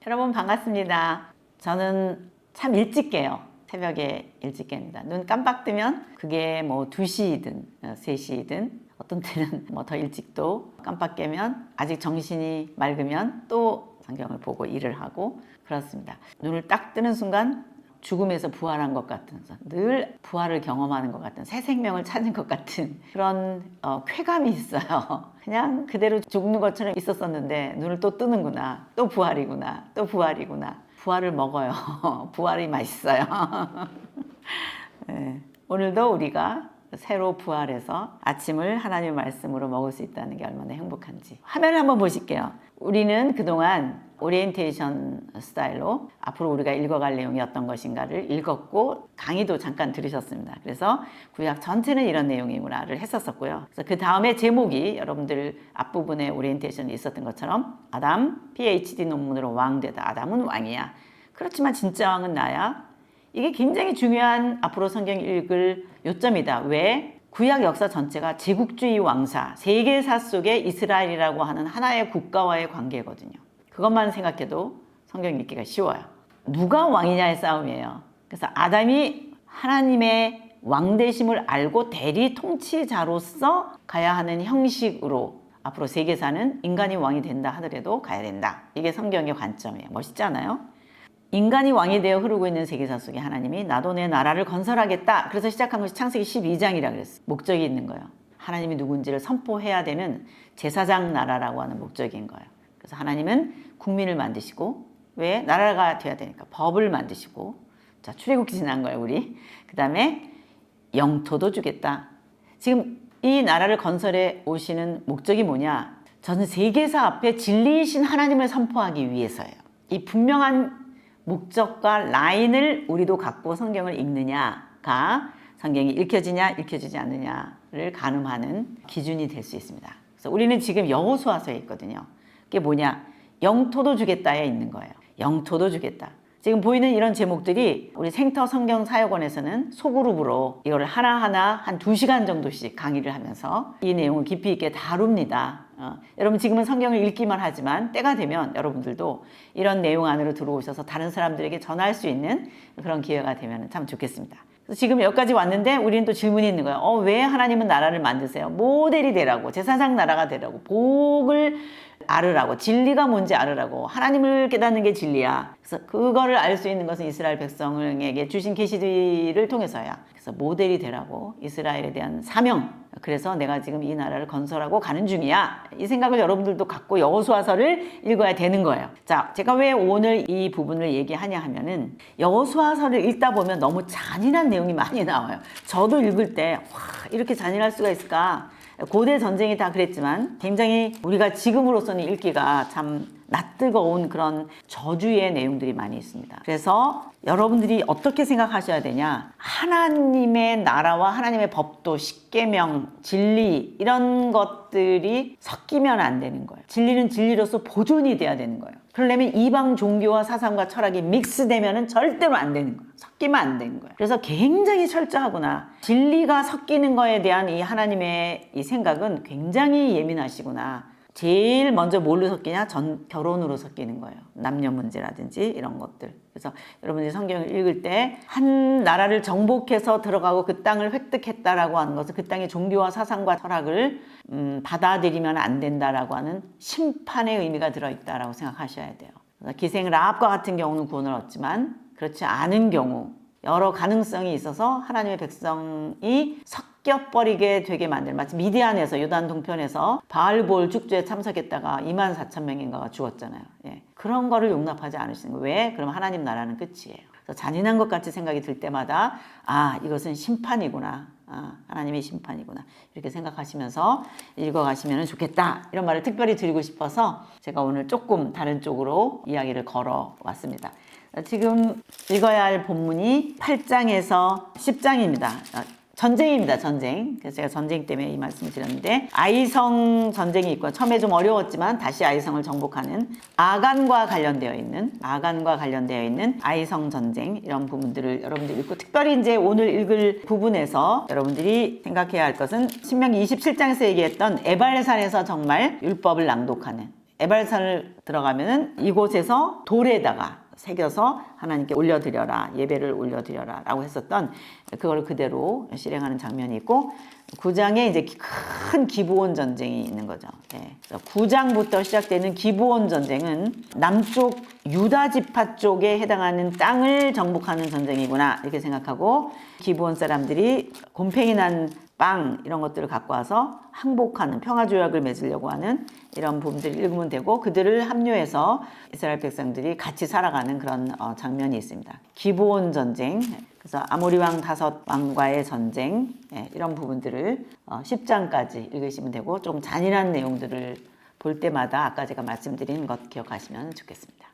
여러분 반갑습니다. 저는 참 일찍 깨요. 새벽에 일찍 깹니다. 눈 깜빡 뜨면 그게 뭐 2시이든 3시이든 어떤 때는 뭐 더 일찍도 깜빡 깨면 아직 정신이 맑으면 또 성경을 보고 일을 하고 그렇습니다. 눈을 딱 뜨는 순간 죽음에서 부활한 것 같은, 늘 부활을 경험하는 것 같은, 새 생명을 찾은 것 같은 그런 쾌감이 있어요. 그냥 그대로 죽는 것처럼 있었었는데 눈을 또 뜨는구나, 또 부활이구나, 또 부활이구나. 부활을 먹어요. 부활이 맛있어요. 네. 오늘도 우리가 새로 부활해서 아침을 하나님의 말씀으로 먹을 수 있다는 게 얼마나 행복한지. 화면을 한번 보실게요. 우리는 그동안 오리엔테이션 스타일로 앞으로 우리가 읽어갈 내용이 어떤 것인가를 읽었고 강의도 잠깐 들으셨습니다. 그래서 구약 전체는 이런 내용이구나를 했었었고요. 그래서 그 다음에 제목이 여러분들 앞부분에 오리엔테이션이 있었던 것처럼 아담 PhD 논문으로 왕되다. 아담은 왕이야. 그렇지만 진짜 왕은 나야. 이게 굉장히 중요한 앞으로 성경 읽을 요점이다. 왜? 구약 역사 전체가 제국주의 왕사, 세계사 속에 이스라엘이라고 하는 하나의 국가와의 관계거든요. 그것만 생각해도 성경 읽기가 쉬워요. 누가 왕이냐의 싸움이에요. 그래서 아담이 하나님의 왕되심을 알고 대리 통치자로서 가야 하는 형식으로 앞으로 세계사는 인간이 왕이 된다 하더라도 가야 된다. 이게 성경의 관점이에요. 멋있지 않아요? 인간이 왕이 되어 흐르고 있는 세계사 속에 하나님이 나도 내 나라를 건설하겠다. 그래서 시작한 것이 창세기 12장이라 그랬어요. 목적이 있는 거예요. 하나님이 누군지를 선포해야 되는 제사장 나라라고 하는 목적인 거예요. 그래서 하나님은 국민을 만드시고, 왜? 나라가 돼야 되니까 법을 만드시고, 자, 출애굽기 지난 거예요, 우리. 그 다음에 영토도 주겠다. 지금 이 나라를 건설해 오시는 목적이 뭐냐? 저는 세계사 앞에 진리이신 하나님을 선포하기 위해서예요. 이 분명한 목적과 라인을 우리도 갖고 성경을 읽느냐가 성경이 읽혀지냐 읽혀지지 않느냐를 가늠하는 기준이 될 수 있습니다. 그래서 우리는 지금 여호수아서에 있거든요. 그게 뭐냐? 영토도 주겠다에 있는 거예요. 영토도 주겠다. 지금 보이는 이런 제목들이 우리 생터 성경 사역원에서는 소그룹으로 이거를 하나하나 한 2시간 정도씩 강의를 하면서 이 내용을 깊이 있게 다룹니다. 여러분 지금은 성경을 읽기만 하지만 때가 되면 여러분들도 이런 내용 안으로 들어오셔서 다른 사람들에게 전할 수 있는 그런 기회가 되면 참 좋겠습니다. 그래서 지금 여기까지 왔는데 우리는 또 질문이 있는 거예요. 왜 하나님은 나라를 만드세요? 모델이 되라고, 제사장 나라가 되라고, 복을 알으라고, 진리가 뭔지 알으라고. 하나님을 깨닫는 게 진리야. 그래서 그거를 알 수 있는 것은 이스라엘 백성에게 주신 계시를 통해서야. 그래서 모델이 되라고, 이스라엘에 대한 사명. 그래서 내가 지금 이 나라를 건설하고 가는 중이야. 이 생각을 여러분들도 갖고 여호수아서를 읽어야 되는 거예요. 자, 제가 왜 오늘 이 부분을 얘기하냐 하면은 여호수아서를 읽다 보면 너무 잔인한 내용이 많이 나와요. 저도 읽을 때 와, 이렇게 잔인할 수가 있을까? 고대 전쟁이 다 그랬지만 굉장히 우리가 지금으로서는 읽기가 참 낯뜨거운 그런 저주의 내용들이 많이 있습니다. 그래서 여러분들이 어떻게 생각하셔야 되냐? 하나님의 나라와 하나님의 법도, 십계명, 진리 이런 것들이 섞이면 안 되는 거예요. 진리는 진리로서 보존이 돼야 되는 거예요. 그러려면 이방 종교와 사상과 철학이 믹스되면 절대로 안 되는 거예요. 섞이면 안 되는 거예요. 그래서 굉장히 철저하구나. 진리가 섞이는 거에 대한 이 하나님의 이 생각은 굉장히 예민하시구나. 제일 먼저 뭘로 섞이냐? 결혼으로 섞이는 거예요. 남녀 문제라든지 이런 것들. 그래서 여러분들이 성경을 읽을 때 한 나라를 정복해서 들어가고 그 땅을 획득했다라고 하는 것은 그 땅의 종교와 사상과 철학을 받아들이면 안 된다라고 하는 심판의 의미가 들어있다라고 생각하셔야 돼요. 기생 라합과 같은 경우는 구원을 얻지만 그렇지 않은 경우 여러 가능성이 있어서 하나님의 백성이 섞여버리게 되게 만들, 마치 미디안에서 요단 동편에서 바알볼 축제에 참석했다가 24,000명인가가 죽었잖아요. 예. 그런 거를 용납하지 않으시는 거예요. 왜? 그럼 하나님 나라는 끝이에요. 그래서 잔인한 것 같이 생각이 들 때마다 이것은 심판이구나. 하나님의 심판이구나. 이렇게 생각하시면서 읽어가시면 좋겠다. 이런 말을 특별히 드리고 싶어서 제가 오늘 조금 다른 쪽으로 이야기를 걸어왔습니다. 지금 읽어야 할 본문이 8장에서 10장입니다. 전쟁입니다. 전쟁. 그래서 제가 전쟁 때문에 이 말씀을 드렸는데 아이성 전쟁이 있고 처음에 좀 어려웠지만 다시 아이성을 정복하는 아간과 관련되어 있는 아이성 전쟁 이런 부분들을 여러분들이 읽고 특별히 이제 오늘 읽을 부분에서 여러분들이 생각해야 할 것은 신명기 27장에서 얘기했던 에발산에서 정말 율법을 낭독하는 에발산을 들어가면은 이곳에서 돌에다가 새겨서 하나님께 올려드려라, 예배를 올려드려라 라고 했었던 그걸 그대로 실행하는 장면이 있고, 9장에 이제 큰 기브온 전쟁이 있는 거죠. 예. 9장부터 시작되는 기브온 전쟁은 남쪽 유다 지파 쪽에 해당하는 땅을 정복하는 전쟁이구나 이렇게 생각하고, 기브온 사람들이 곰팡이 난 빵 이런 것들을 갖고 와서 항복하는 평화조약을 맺으려고 하는 이런 부분들을 읽으면 되고, 그들을 합류해서 이스라엘 백성들이 같이 살아가는 그런 장면이 있습니다. 기브온 전쟁, 그래서 아모리 왕 5왕과의 전쟁, 이런 부분들을 10장까지 읽으시면 되고, 좀 잔인한 내용들을 볼 때마다 아까 제가 말씀드린 것 기억하시면 좋겠습니다.